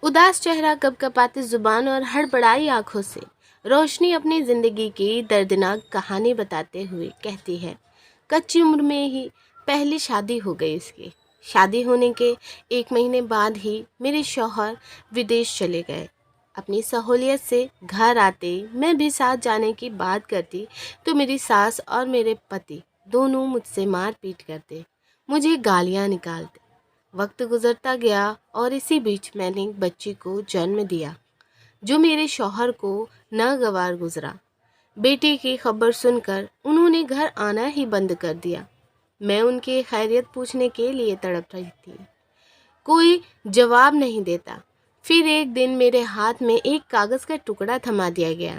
اداس چہرہ، کپکپاتی زبان اور ہڑبڑائی آنکھوں سے روشنی اپنی زندگی کی دردناک کہانی بتاتے ہوئے کہتی ہے، کچی عمر میں ہی پہلی شادی ہو گئی اس کی۔ شادی ہونے کے 1 مہینے بعد ہی میرے شوہر ودیش چلے گئے۔ اپنی سہولیت سے گھر آتے میں بھی ساتھ جانے کی بات کرتی تو میری ساس اور میرے پتی دونوں مجھ سے مار پیٹ کرتے، مجھے گالیاں نکالتے۔ وقت گزرتا گیا اور اسی بیچ میں نے ایک بچی کو جنم دیا جو میرے شوہر کو ناگوار گزرا۔ بیٹی کی خبر سن کر انہوں نے گھر آنا ہی بند کر دیا۔ میں ان کی خیریت پوچھنے کے لیے تڑپ رہی تھی، کوئی جواب نہیں دیتا۔ پھر ایک دن میرے ہاتھ میں ایک کاغذ کا ٹکڑا تھما دیا گیا۔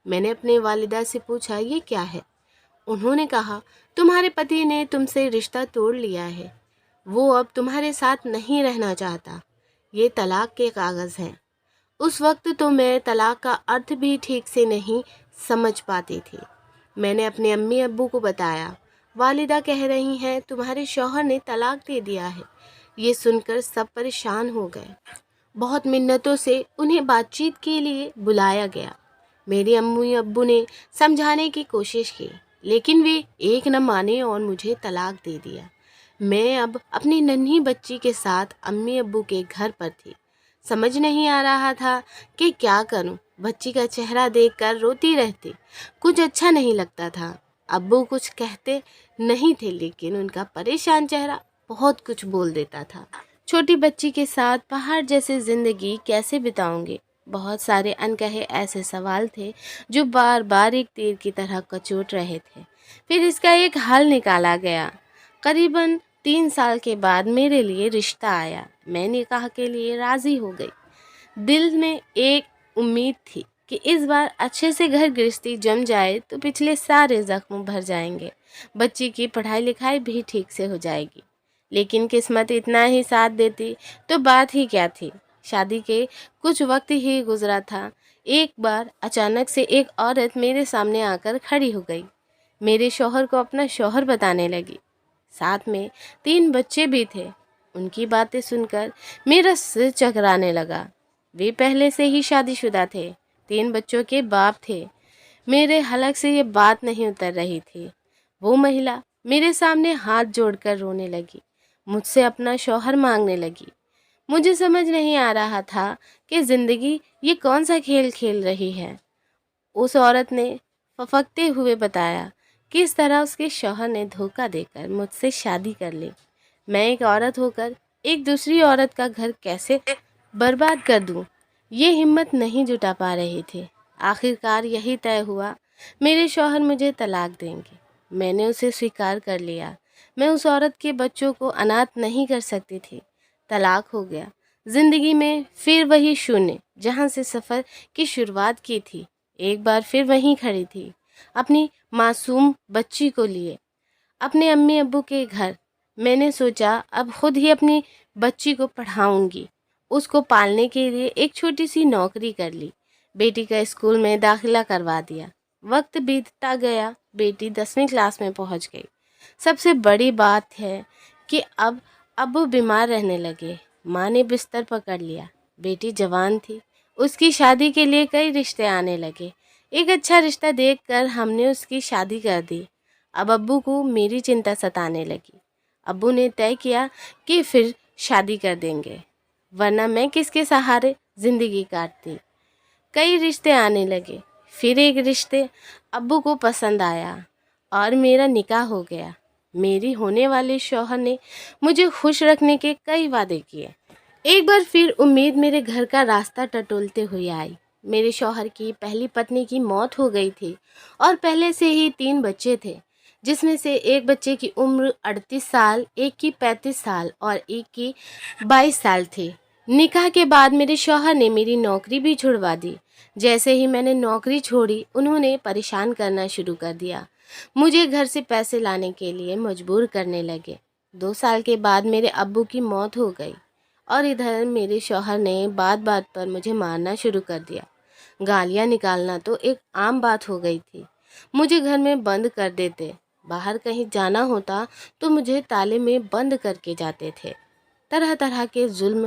میں نے اپنے والدہ سے پوچھا، یہ کیا ہے؟ انہوں نے کہا، تمہارے پتی نے تم سے رشتہ توڑ لیا ہے، وہ اب تمہارے ساتھ نہیں رہنا چاہتا۔ یہ طلاق کے کاغذ ہیں۔ اس وقت تو میں طلاق کا ارتھ بھی ٹھیک سے نہیں سمجھ پاتی تھی۔ میں نے اپنے امی ابو کو بتایا، والدہ کہہ رہی ہیں تمہارے شوہر نے طلاق دے دیا ہے۔ یہ سن کر سب پریشان ہو گئے۔ بہت منتوں سے انہیں بات چیت کے لیے بلایا گیا۔ میرے امی ابو نے سمجھانے کی کوشش کی لیکن وہ ایک نہ مانے اور مجھے طلاق دے دیا۔ میں اب اپنی ننھی بچی کے ساتھ امی ابو کے گھر پر تھی۔ سمجھ نہیں آ رہا تھا کہ کیا کروں۔ بچی کا چہرہ دیکھ کر روتی رہتی، کچھ اچھا نہیں لگتا تھا۔ ابو کچھ کہتے نہیں تھے لیکن ان کا پریشان چہرہ بہت کچھ بول دیتا تھا۔ چھوٹی بچی کے ساتھ پہاڑ جیسے زندگی کیسے بتاؤں گے؟ بہت سارے انکہے ایسے سوال تھے جو بار بار ایک تیر کی طرح کچوٹ رہے تھے۔ پھر اس کا ایک حل نکالا گیا۔ قریباً 3 سال کے بعد میرے لیے رشتہ آیا۔ میں نکاح کے لیے راضی ہو گئی۔ دل میں ایک امید تھی کہ اس بار اچھے سے گھر گرہستی جم جائے تو پچھلے سارے زخم بھر جائیں گے، بچی کی پڑھائی لکھائی بھی ٹھیک سے ہو جائے گی۔ لیکن قسمت اتنا ہی ساتھ دیتی تو بات ہی کیا تھی۔ شادی کے کچھ وقت ہی گزرا تھا، ایک بار اچانک سے ایک عورت میرے سامنے آ کر کھڑی ہو گئی۔ میرے شوہر کو اپنا شوہر بتانے لگی۔ ساتھ میں 3 بچے بھی تھے۔ ان کی باتیں سن کر میرا سر چکرانے لگا۔ وہ پہلے سے ہی شادی شدہ تھے، 3 بچوں کے باپ تھے۔ میرے حلق سے یہ بات نہیں اتر رہی تھی۔ وہ مہیلا میرے سامنے ہاتھ جوڑ کر رونے لگی، مجھ سے اپنا شوہر مانگنے لگی۔ مجھے سمجھ نہیں آ رہا تھا کہ زندگی یہ کون سا کھیل کھیل رہی ہے۔ اس عورت نے ففکتے ہوئے بتایا کس طرح اس کے شوہر نے دھوکہ دے کر مجھ سے شادی کر لی۔ میں ایک عورت ہو کر ایک دوسری عورت کا گھر کیسے برباد کر دوں، یہ ہمت نہیں جٹا پا رہی تھی۔ آخرکار یہی طے ہوا، میرے شوہر مجھے طلاق دیں گے۔ میں نے اسے سویکار کر لیا۔ میں اس عورت کے بچوں کو اناتھ نہیں کر سکتی تھی۔ طلاق ہو گیا۔ زندگی میں پھر وہی شونیہ جہاں سے سفر کی شروعات کی تھی، ایک بار پھر وہیں کھڑی تھی، اپنی معصوم بچی کو لیے، اپنے امی ابو کے گھر۔ میں نے سوچا اب خود ہی اپنی بچی کو پڑھاؤں گی۔ اس کو پالنے کے لیے ایک چھوٹی سی نوکری کر لی، بیٹی کا اسکول میں داخلہ کروا دیا۔ وقت بیتتا گیا، بیٹی 10ویں کلاس میں پہنچ گئی۔ سب سے بڑی بات ہے کہ اب ابو بیمار رہنے لگے، ماں نے بستر پکڑ لیا۔ بیٹی جوان تھی، اس کی شادی کے لیے کئی رشتے آنے لگے۔ ایک اچھا رشتہ دیکھ کر ہم نے اس کی شادی کر دی۔ اب ابو کو میری چنتا ستانے لگی۔ ابو نے طے کیا کہ پھر شادی کر دیں گے، ورنہ میں کس کے سہارے زندگی کاٹتی۔ کئی رشتے آنے لگے، پھر ایک رشتے ابو کو پسند آیا اور میرا نکاح ہو گیا۔ میری ہونے والے شوہر نے مجھے خوش رکھنے کے کئی وعدے کیے۔ ایک بار پھر امید میرے گھر کا راستہ ٹٹولتے ہوئے آئی۔ میرے شوہر کی پہلی پتنی کی موت ہو گئی تھی اور پہلے سے ہی 3 بچے تھے، جس میں سے ایک بچے کی عمر 38 سال، ایک کی 35 سال اور ایک کی 22 سال تھی۔ نکاح کے بعد میرے شوہر نے میری نوکری بھی چھڑوا دی۔ جیسے ہی میں نے نوکری چھوڑی، انہوں نے پریشان کرنا شروع کر دیا، مجھے گھر سے پیسے لانے کے لیے مجبور کرنے لگے۔ 2 سال کے بعد میرے ابو کی موت ہو گئی اور ادھر میرے شوہر نے بات بات پر مجھے مارنا شروع کر دیا۔ گالیاں نکالنا تو ایک عام بات ہو گئی تھی۔ مجھے گھر میں بند کر دیتے، باہر کہیں جانا ہوتا تو مجھے تالے میں بند کر کے جاتے تھے۔ طرح طرح کے ظلم